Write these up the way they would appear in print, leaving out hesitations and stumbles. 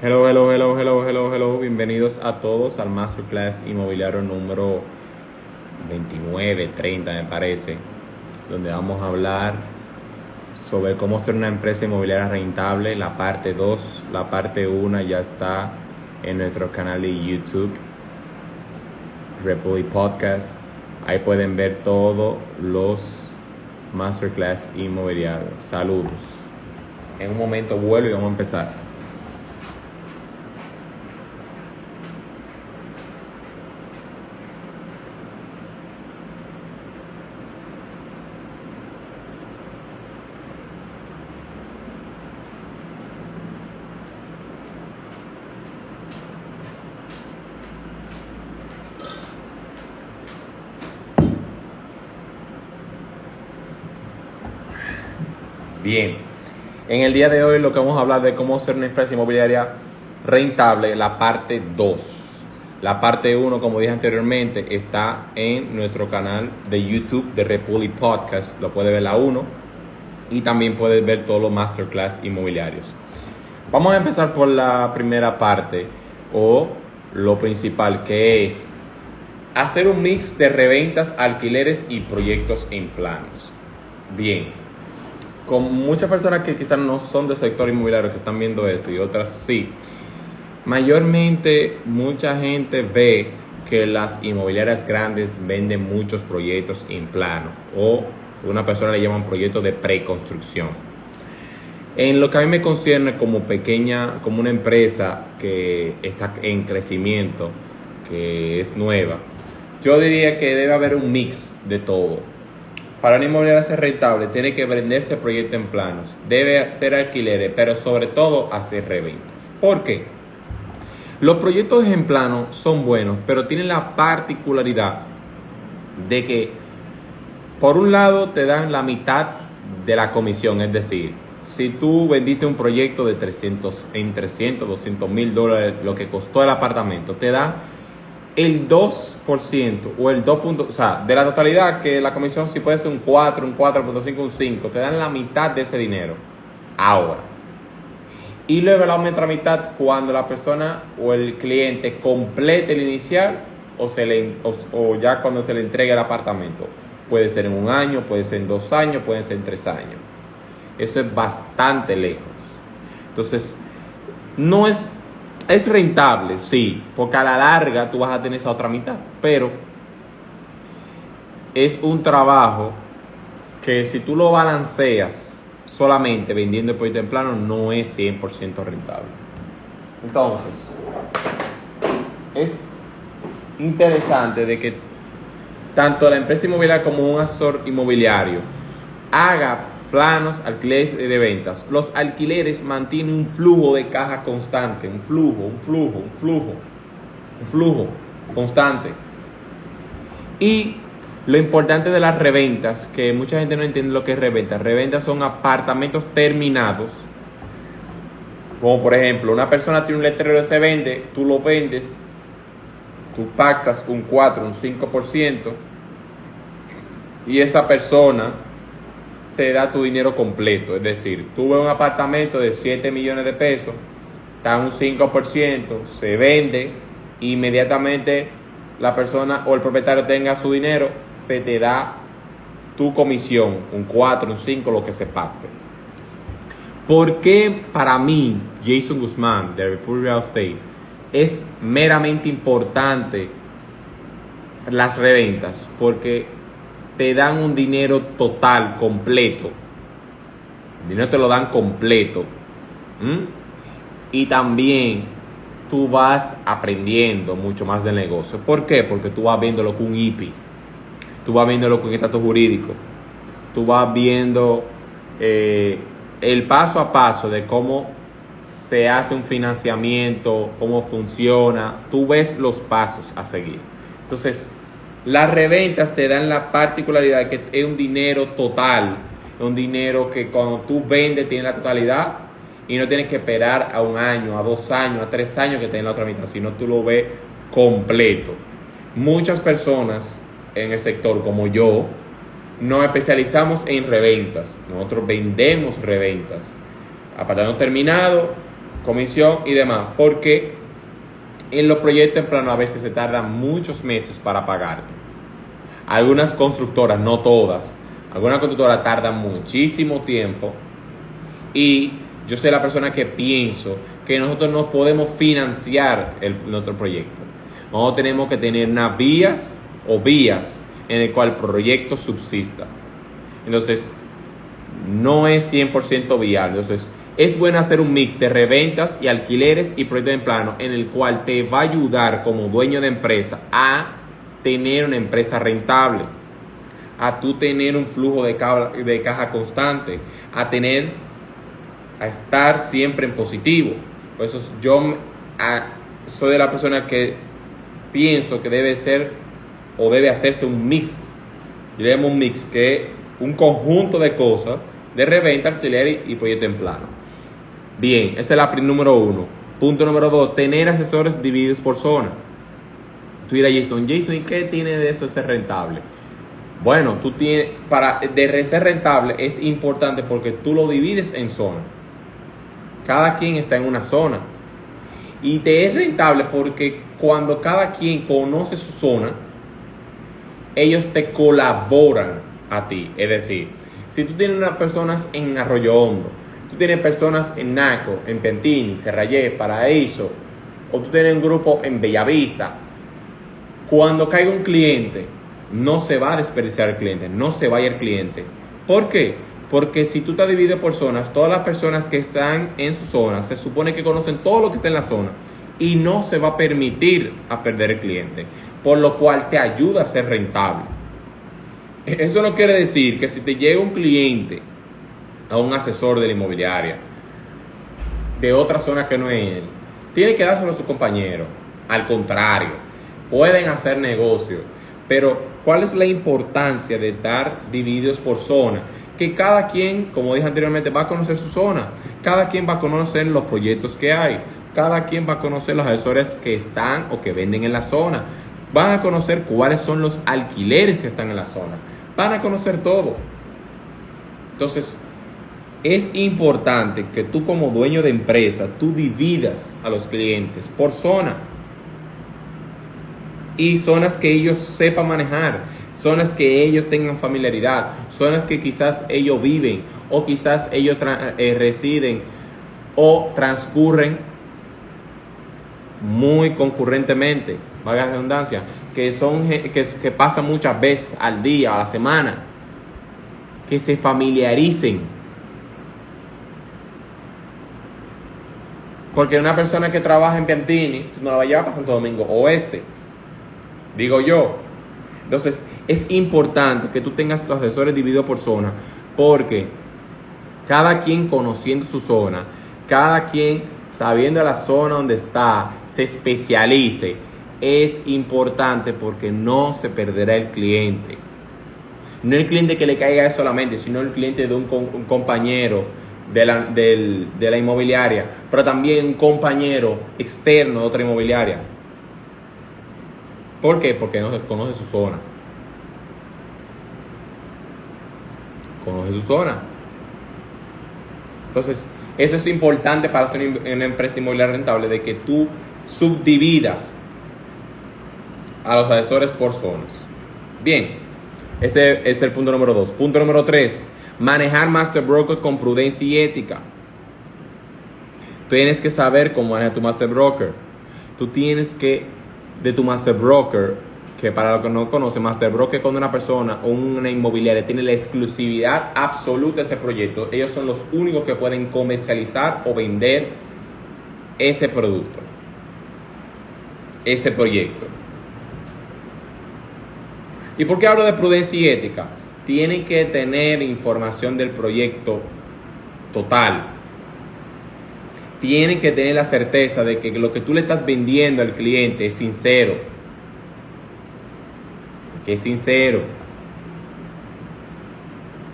Hello. Bienvenidos a todos al Masterclass Inmobiliario número 29, 30 me parece, donde vamos a hablar sobre cómo ser una empresa inmobiliaria rentable. La parte 2, la parte 1 ya está en nuestro canal de YouTube, Republic Podcast. Ahí pueden ver todos los Masterclass Inmobiliarios. Saludos. En un momento vuelvo y vamos a empezar. Bien, en el día de hoy lo que vamos a hablar de cómo ser una empresa inmobiliaria rentable, la parte 2. La parte 1, como dije anteriormente, está en nuestro canal de YouTube de Republic Podcast. Lo puedes ver la 1 y también puedes ver todos los masterclass inmobiliarios. Vamos a empezar por la primera parte o lo principal, que es hacer un mix de reventas, alquileres y proyectos en planos. Bien. Con muchas personas que quizás no son del sector inmobiliario que están viendo esto y otras sí, mayormente mucha gente ve que las inmobiliarias grandes venden muchos proyectos en plano o una persona le llaman proyectos de preconstrucción. En lo que a mí me concierne como una empresa que está en crecimiento, que es nueva, yo diría que debe haber un mix de todo. Para una inmobiliaria ser rentable, tiene que venderse proyectos en planos, debe hacer alquileres, pero sobre todo hacer reventas. ¿Por qué? Los proyectos en plano son buenos, pero tienen la particularidad de que, por un lado, te dan la mitad de la comisión. Es decir, si tú vendiste un proyecto de 300, $200,000, lo que costó el apartamento, te da el 2% o el 2%, o sea, de la totalidad, que la comisión si puede ser un 4, un 4.5, un 5, te dan la mitad de ese dinero ahora. Y luego la otra mitad cuando la persona o el cliente complete el inicial o ya cuando se le entregue el apartamento. Puede ser en un año, puede ser en 2 años, puede ser en 3 años. Eso es bastante lejos. Entonces, no es rentable, sí, porque a la larga tú vas a tener esa otra mitad, pero es un trabajo que si tú lo balanceas solamente vendiendo el proyecto en plano, no es 100% rentable. Entonces, es interesante de que tanto la empresa inmobiliaria como un asesor inmobiliario haga planos, alquileres de ventas. Los alquileres mantienen un flujo de caja constante, un flujo constante. Y lo importante de las reventas, que mucha gente no entiende lo que es reventa. Reventas son apartamentos terminados. Como por ejemplo, una persona tiene un letrero que se vende, tú lo vendes, tú pactas un 4, un 5%, y esa persona te da tu dinero completo. Es decir, tú ves un apartamento de 7 millones de pesos, está un 5%, se vende, inmediatamente la persona o el propietario tenga su dinero, se te da tu comisión, un 4, un 5, lo que se pacte. ¿Por qué para mí, Jason Guzmán, de Republic Real Estate, es meramente importante las reventas? Porque te dan un dinero total, completo. El dinero te lo dan completo. Y también tú vas aprendiendo mucho más del negocio. ¿Por qué? Porque tú vas viéndolo con un IPI. Tú vas viéndolo con estatus jurídico. Tú vas viendo el paso a paso de cómo se hace un financiamiento, cómo funciona. Tú ves los pasos a seguir. Entonces, las reventas te dan la particularidad de que es un dinero total, un dinero que cuando tú vendes tiene la totalidad y no tienes que esperar a 1 año, a 2 años, a 3 años que tenga la otra mitad, sino tú lo ves completo. Muchas personas en el sector como yo nos especializamos en reventas. Nosotros vendemos reventas, apartamentos terminados comisión y demás, porque en los proyectos en plano a veces se tardan muchos meses para pagarte. Algunas constructoras, no todas, algunas constructoras tardan muchísimo tiempo y yo soy la persona que pienso que nosotros no podemos financiar nuestro proyecto. Nosotros tenemos que tener unas vías en el cual el proyecto subsista. Entonces, no es 100% viable. Entonces, es bueno hacer un mix de reventas y alquileres y proyectos en plano en el cual te va a ayudar como dueño de empresa a tener una empresa rentable, a tú tener un flujo de caja constante, a estar siempre en positivo. Por eso yo soy de la persona que pienso que debe ser o debe hacerse un mix. Yo llamo un mix, que es un conjunto de cosas de reventa, alquiler y proyecto en plano. Bien, esa es la número 1. Punto número 2, tener asesores divididos por zona. Tú dirás, Jason, ¿y qué tiene de eso ser rentable? Bueno, de ser rentable es importante porque tú lo divides en zona. Cada quien está en una zona. Y te es rentable porque cuando cada quien conoce su zona, ellos te colaboran a ti. Es decir, si tú tienes unas personas en Arroyo Hondo, tú tienes personas en Naco, en Piantini, Serrayé, Paraíso, o tú tienes un grupo en Bellavista, cuando caiga un cliente, no se va a desperdiciar el cliente, no se va a ir el cliente. ¿Por qué? Porque si tú te divides por zonas, todas las personas que están en su zona se supone que conocen todo lo que está en la zona y no se va a permitir a perder el cliente, por lo cual te ayuda a ser rentable. Eso no quiere decir que si te llega un cliente a un asesor de la inmobiliaria de otra zona que no es él, tiene que dárselo a su compañero. Al contrario, pueden hacer negocio, pero ¿cuál es la importancia de estar divididos por zona? Que cada quien, como dije anteriormente, va a conocer su zona, cada quien va a conocer los proyectos que hay, cada quien va a conocer los asesores que están o que venden en la zona, van a conocer cuáles son los alquileres que están en la zona, van a conocer todo. Entonces, es importante que tú como dueño de empresa, tú dividas a los clientes por zona. Y zonas que ellos sepan manejar, zonas que ellos tengan familiaridad, zonas que quizás ellos viven o quizás ellos residen o transcurren muy concurrentemente, valga la redundancia, que pasan muchas veces al día, a la semana, que se familiaricen. Porque una persona que trabaja en Piantini no la va a llevar para Santo Domingo Oeste, digo yo. Entonces es importante que tú tengas los asesores divididos por zona, porque cada quien conociendo su zona, cada quien sabiendo la zona donde está, se especialice. Es importante porque no se perderá el cliente. No el cliente que le caiga solamente, sino el cliente de un compañero de la inmobiliaria, pero también un compañero externo de otra inmobiliaria. ¿Por qué? Porque no conoce su zona. Conoce su zona. Entonces, eso es importante para hacer una empresa inmobiliaria rentable, de que tú subdividas a los asesores por zonas. Bien, ese es el punto número 2. Punto número 3. Manejar Master Broker con prudencia y ética. Tienes que saber cómo manejar tu Master Broker. Tú tienes que, de tu Master Broker, que para los que no conocen, Master Broker, cuando una persona o una inmobiliaria tiene la exclusividad absoluta de ese proyecto, ellos son los únicos que pueden comercializar o vender ese producto, ese proyecto. ¿Y por qué hablo de prudencia y ética? Tienen que tener información del proyecto total. Tienen que tener la certeza de que lo que tú le estás vendiendo al cliente es sincero. Que es sincero.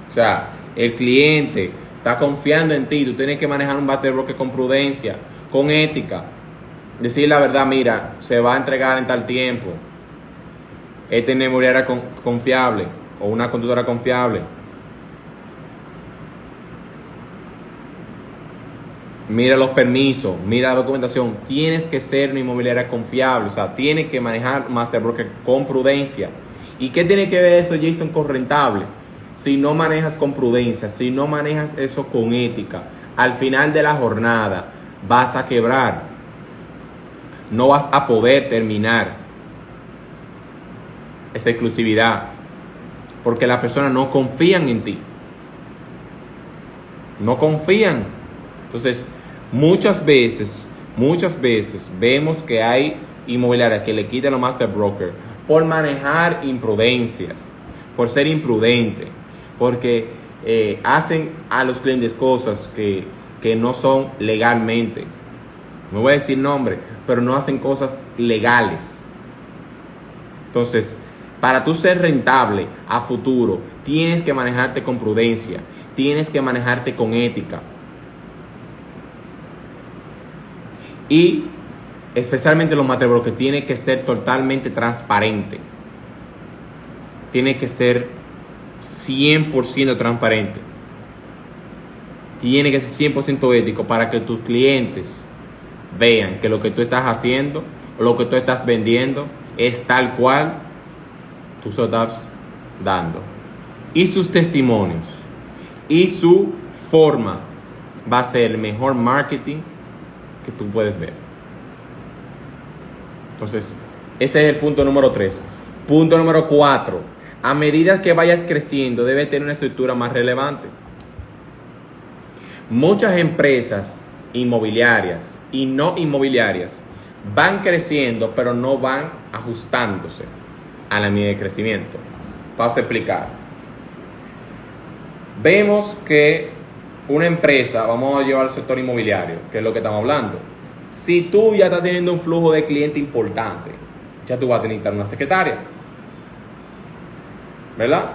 O sea, el cliente está confiando en ti. Tú tienes que manejar un Master Broker con prudencia, con ética. Decir la verdad, mira, se va a entregar en tal tiempo. Esta inmobiliaria confiable o una constructora confiable. mira los permisos, mira la documentación. Tienes que ser una inmobiliaria confiable, o sea, tienes que manejar Master Broker con prudencia. ¿Y qué tiene que ver eso, Jason, con rentable? Si no manejas con prudencia, si no manejas eso con ética, al final de la jornada vas a quebrar. No vas a poder terminar esa exclusividad porque las personas no confían en ti. No confían. Entonces, muchas veces vemos que hay inmobiliarias que le quitan los master broker por manejar imprudencias, por ser imprudente, porque hacen a los clientes cosas que no son legalmente. No voy a decir nombre, pero no hacen cosas legales. Entonces, para tú ser rentable a futuro, tienes que manejarte con prudencia, tienes que manejarte con ética. Y especialmente los master brokers, tiene que ser totalmente transparente. Tiene que ser 100% transparente. Tiene que ser 100% ético para que tus clientes vean que lo que tú estás haciendo o lo que tú estás vendiendo es tal cual tú se lo estás dando. Y sus testimonios y su forma va a ser el mejor marketing que tú puedes ver. Entonces, ese es el punto número 3. Punto número 4. A medida que vayas creciendo, debes tener una estructura más relevante. Muchas empresas inmobiliarias y no inmobiliarias van creciendo, pero no van ajustándose a la medida de crecimiento. Paso a explicar. Vemos que una empresa, vamos a llevar al sector inmobiliario, que es lo que estamos hablando. Si tú ya estás teniendo un flujo de cliente importante, ya tú vas a necesitar una secretaria, ¿verdad?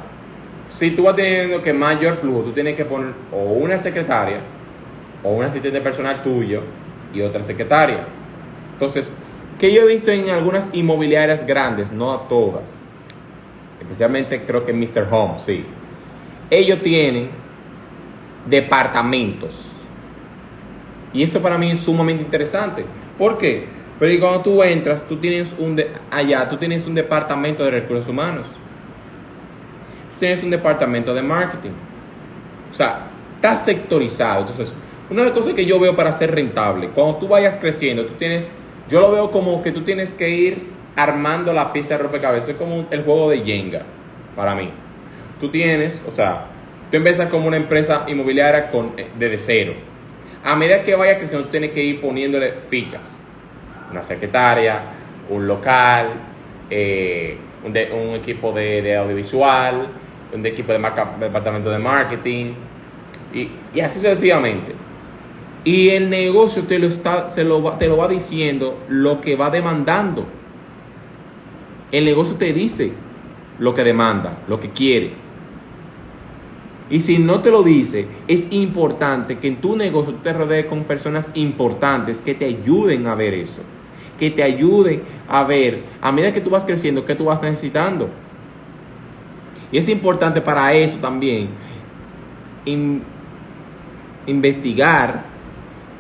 Si tú vas teniendo que mayor flujo, tú tienes que poner o una secretaria o un asistente personal tuyo y otra secretaria. Entonces, que yo he visto en algunas inmobiliarias grandes, no a todas, especialmente creo que en Mr. Home, sí. Ellos tienen departamentos. Y eso para mí es sumamente interesante. ¿Por qué? Porque cuando tú entras, tú tienes un departamento de recursos humanos. Tú tienes un departamento de marketing. O sea, está sectorizado. Entonces, una de las cosas que yo veo para ser rentable, cuando tú vayas creciendo, yo lo veo como que tú tienes que ir armando la pieza de rompecabezas. Es como el juego de Jenga, para mí. Tú empiezas como una empresa inmobiliaria desde cero. A medida que vayas creciendo, tú tienes que ir poniéndole fichas. Una secretaria, un local, un equipo de audiovisual, un equipo de departamento de marketing, y así sucesivamente. Y el negocio te lo va diciendo lo que va demandando. El negocio te dice lo que demanda, lo que quiere. Y si no te lo dice, es importante que en tu negocio tú te rodees con personas importantes que te ayuden a ver eso. Que te ayuden a ver, a medida que tú vas creciendo, qué tú vas necesitando. Y es importante para eso también investigar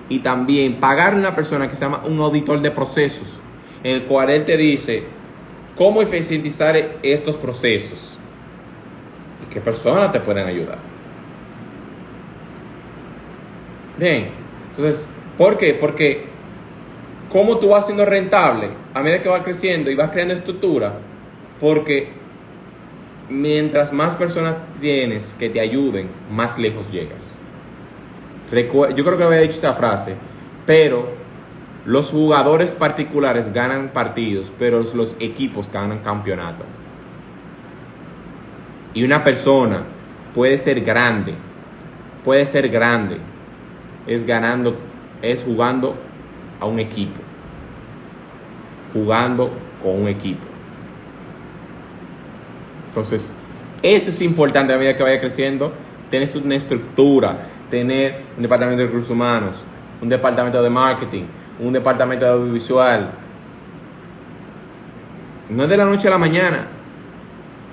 y también pagar a una persona que se llama un auditor de procesos, en el cual él te dice cómo eficientizar estos procesos. ¿Y qué personas te pueden ayudar? Bien, entonces, ¿por qué? Porque ¿cómo tú vas siendo rentable a medida que vas creciendo y vas creando estructura? Porque mientras más personas tienes que te ayuden, más lejos llegas. Yo creo que había dicho esta frase, pero los jugadores particulares ganan partidos, pero los equipos ganan campeonatos. Y una persona puede ser grande, es jugando a un equipo, jugando con un equipo. Entonces, eso es importante a medida que vaya creciendo, tener una estructura, tener un departamento de recursos humanos, un departamento de marketing, un departamento de audiovisual. No es de la noche a la mañana,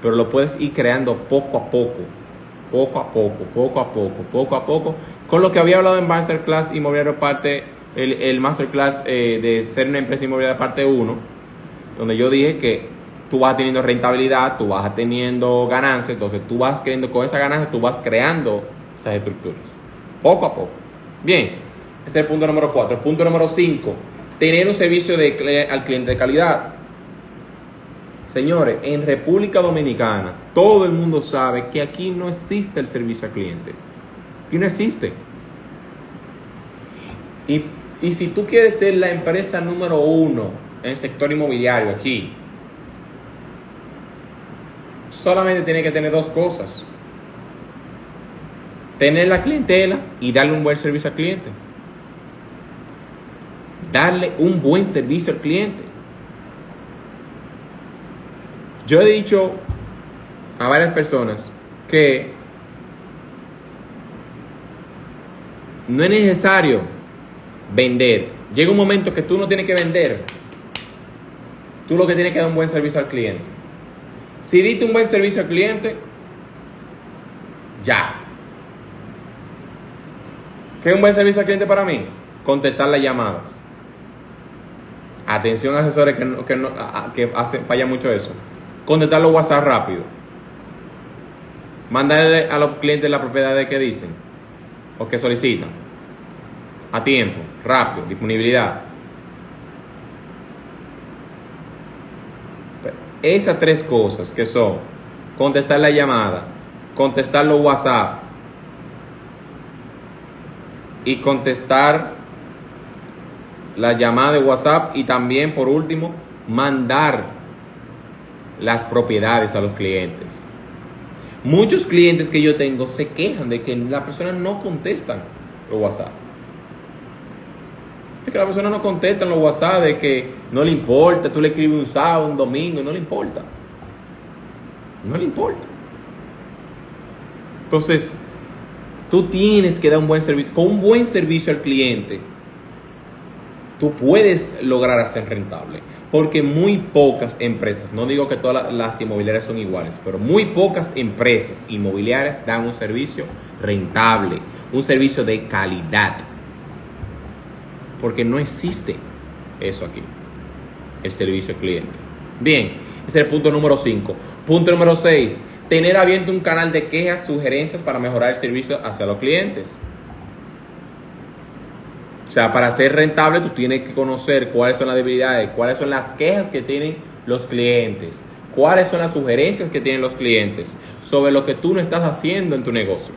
pero lo puedes ir creando poco a poco, poco a poco, con lo que había hablado en Masterclass Inmobiliario parte, el Masterclass de ser una empresa inmobiliaria parte 1, donde yo dije que tú vas teniendo rentabilidad, tú vas teniendo ganancias, entonces tú vas creyendo con esa ganancia, tú vas creando esas estructuras, poco a poco. Bien, ese es el punto número 4. El punto número 5, tener un servicio al cliente de calidad. Señores, en República Dominicana, todo el mundo sabe que aquí no existe el servicio al cliente. Aquí no existe. Y si tú quieres ser la empresa número 1 en el sector inmobiliario aquí, solamente tienes que tener 2 cosas. Tener la clientela y darle un buen servicio al cliente. Darle un buen servicio al cliente. Yo he dicho a varias personas que no es necesario vender. Llega un momento que tú no tienes que vender. Tú lo que tienes que dar un buen servicio al cliente. Si diste un buen servicio al cliente, ya. ¿Qué es un buen servicio al cliente para mí? Contestar las llamadas. Atención, asesores que falla mucho eso. Contestar los WhatsApp rápido. Mandarle a los clientes las propiedades que dicen o que solicitan. A tiempo, rápido, disponibilidad. Esas 3 cosas que son contestar la llamada, contestar los WhatsApp y contestar la llamada de WhatsApp, y también por último mandar las propiedades a los clientes. Muchos clientes que yo tengo se quejan de que las personas no contestan los WhatsApp. Es que la persona no contesta en los WhatsApp, de que no le importa, tú le escribes un sábado, un domingo, no le importa. No le importa. Entonces, tú tienes que dar un buen servicio. Con un buen servicio al cliente, tú puedes lograr hacer rentable. Porque muy pocas empresas, no digo que todas las inmobiliarias son iguales, pero muy pocas empresas inmobiliarias dan un servicio rentable, un servicio de calidad. Porque no existe eso aquí, el servicio al cliente. Bien, ese es el punto número 5. Punto número 6, tener abierto un canal de quejas, sugerencias para mejorar el servicio hacia los clientes. O sea, para ser rentable tú tienes que conocer cuáles son las debilidades, cuáles son las quejas que tienen los clientes, cuáles son las sugerencias que tienen los clientes sobre lo que tú no estás haciendo en tu negocio.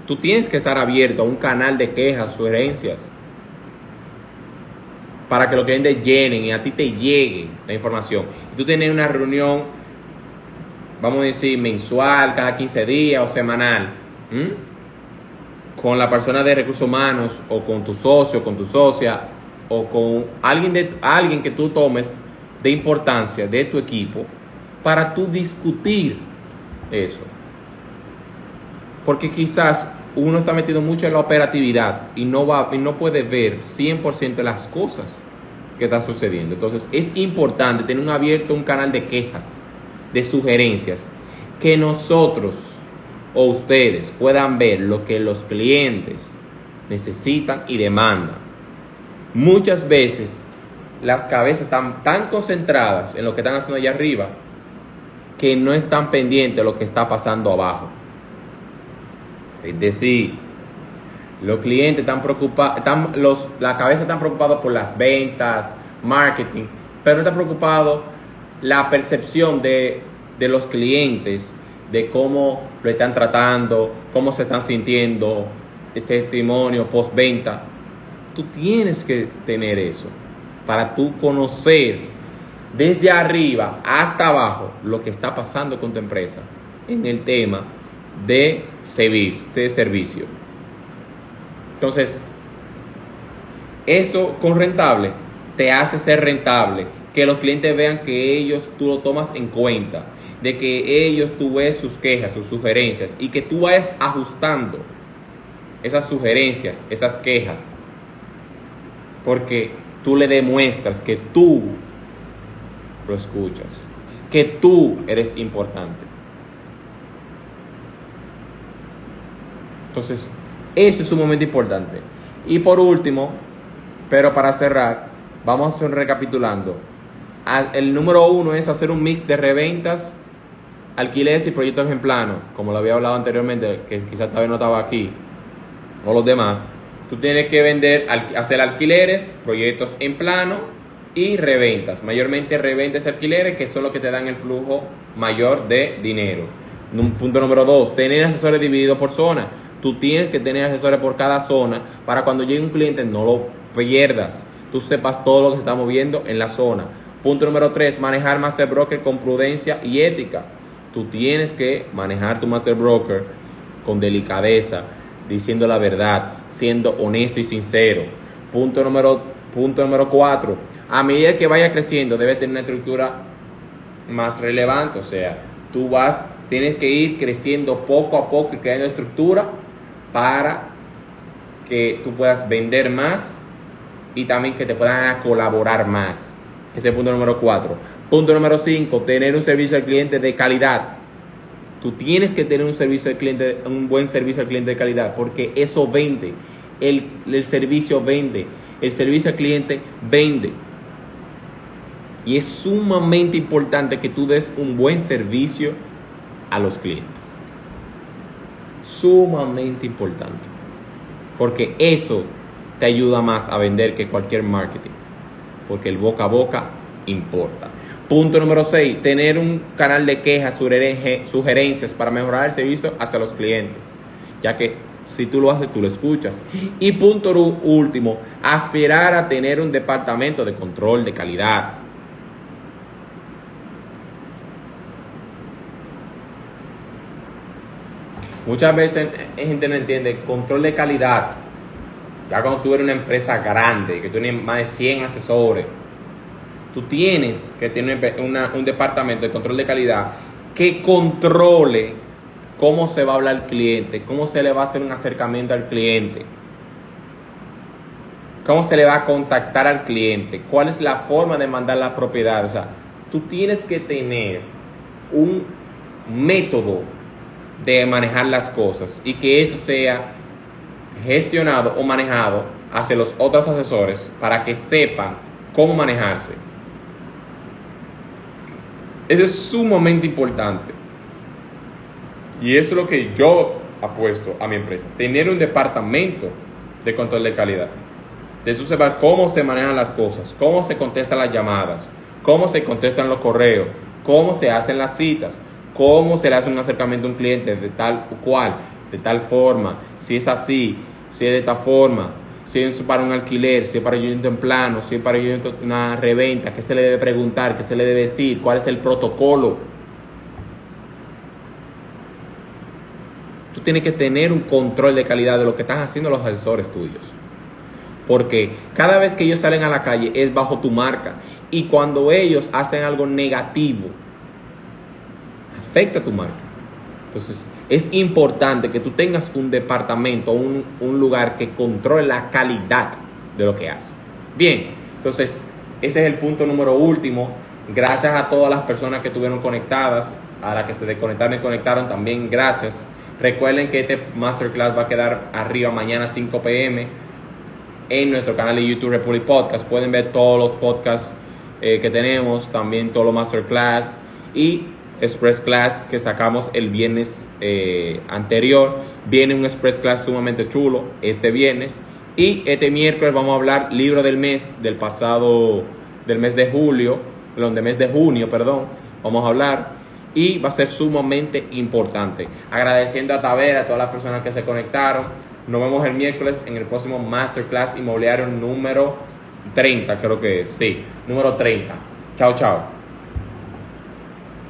Tú tienes que estar abierto a un canal de quejas, sugerencias, para que los clientes llenen y a ti te llegue la información. Y tú tienes una reunión, vamos a decir, mensual, cada 15 días o semanal, con la persona de recursos humanos, o con tu socio, con tu socia, o con alguien que tú tomes de importancia de tu equipo, para tú discutir eso. Porque quizás uno está metido mucho en la operatividad y no puede ver 100% de las cosas que están sucediendo. Entonces es importante tener un canal de quejas, de sugerencias, que nosotros o ustedes puedan ver lo que los clientes necesitan y demandan. Muchas veces las cabezas están tan concentradas en lo que están haciendo allá arriba que no están pendientes de lo que está pasando abajo. Es decir, los clientes están preocupados, la cabeza están preocupados por las ventas, marketing, pero no están preocupados la percepción de los clientes, de cómo lo están tratando, cómo se están sintiendo, el testimonio postventa. Tú tienes que tener eso para tú conocer desde arriba hasta abajo lo que está pasando con tu empresa en el tema de servicio. Entonces, eso con rentable te hace ser rentable, que los clientes vean que tú lo tomas en cuenta, de que tú ves sus quejas, sus sugerencias, y que tú vayas ajustando esas sugerencias, esas quejas, porque tú le demuestras que tú lo escuchas, que tú eres importante. Entonces, eso es sumamente importante. Y por último, pero para cerrar, vamos a hacer recapitulando. El número 1 es hacer un mix de reventas, alquileres y proyectos en plano, como lo había hablado anteriormente, que quizás todavía no estaba aquí, o los demás. Tú tienes que hacer alquileres, proyectos en plano y reventas. Mayormente reventas y alquileres, que son los que te dan el flujo mayor de dinero. Punto número 2, tener asesores divididos por zona. Tú tienes que tener asesores por cada zona para cuando llegue un cliente no lo pierdas. Tú sepas todo lo que se está moviendo en la zona. Punto número 3, manejar Master Broker con prudencia y ética. Tú tienes que manejar tu Master Broker con delicadeza, diciendo la verdad, siendo honesto y sincero. Punto número 4, a medida que vaya creciendo debes tener una estructura más relevante. O sea, tienes que ir creciendo poco a poco y creando estructura para que tú puedas vender más y también que te puedan colaborar más. Ese es el punto número 4. Punto número 5, tener un servicio al cliente de calidad. Tú tienes que tener un buen servicio al cliente de calidad, porque eso vende. El servicio vende. El servicio al cliente vende. Y es sumamente importante que tú des un buen servicio a los clientes. Sumamente importante. Porque eso te ayuda más a vender que cualquier marketing. Porque el boca a boca importa. Punto número 6, tener un canal de quejas, sugerencias para mejorar el servicio hacia los clientes. Ya que si tú lo haces, tú lo escuchas. Y punto último, aspirar a tener un departamento de control de calidad. Muchas veces la gente no entiende control de calidad. Ya cuando tú eres una empresa grande, que tú tienes más de 100 asesores, tú tienes que tener un departamento de control de calidad que controle cómo se va a hablar al cliente, cómo se le va a hacer un acercamiento al cliente, cómo se le va a contactar al cliente, cuál es la forma de mandar la propiedad. O sea, tú tienes que tener un método de manejar las cosas y que eso sea gestionado o manejado hacia los otros asesores para que sepan cómo manejarse. Eso es sumamente importante. Y eso es lo que yo apuesto a mi empresa. Tener un departamento de control de calidad. De eso sepa cómo se manejan las cosas, cómo se contestan las llamadas, cómo se contestan los correos, cómo se hacen las citas, cómo se le hace un acercamiento a un cliente de tal cual, de tal forma, si es así, si es de esta forma, si es para un alquiler, si es para ayuntamiento en plano, si es para una reventa, qué se le debe preguntar, qué se le debe decir, cuál es el protocolo. Tú tienes que tener un control de calidad de lo que están haciendo los asesores tuyos. Porque cada vez que ellos salen a la calle es bajo tu marca. Y cuando ellos hacen algo negativo, afecta tu marca. Entonces, es importante que tú tengas un departamento, un lugar que controle la calidad de lo que hace. Bien, entonces, ese es el punto número último. Gracias a todas las personas que estuvieron conectadas, a las que se desconectaron y conectaron también, gracias. Recuerden que este masterclass va a quedar arriba mañana 5 p.m. en nuestro canal de YouTube Republic Podcast. Pueden ver todos los podcasts que tenemos, también todos los masterclass y express class que sacamos el viernes anterior. Viene un express class sumamente chulo este viernes, y este miércoles vamos a hablar libro del mes del mes de junio, vamos a hablar, y va a ser sumamente importante. Agradeciendo a Tavera, a todas las personas que se conectaron. Nos vemos el miércoles en el próximo masterclass inmobiliario número 30, creo que es, sí, número 30. Chao, chao.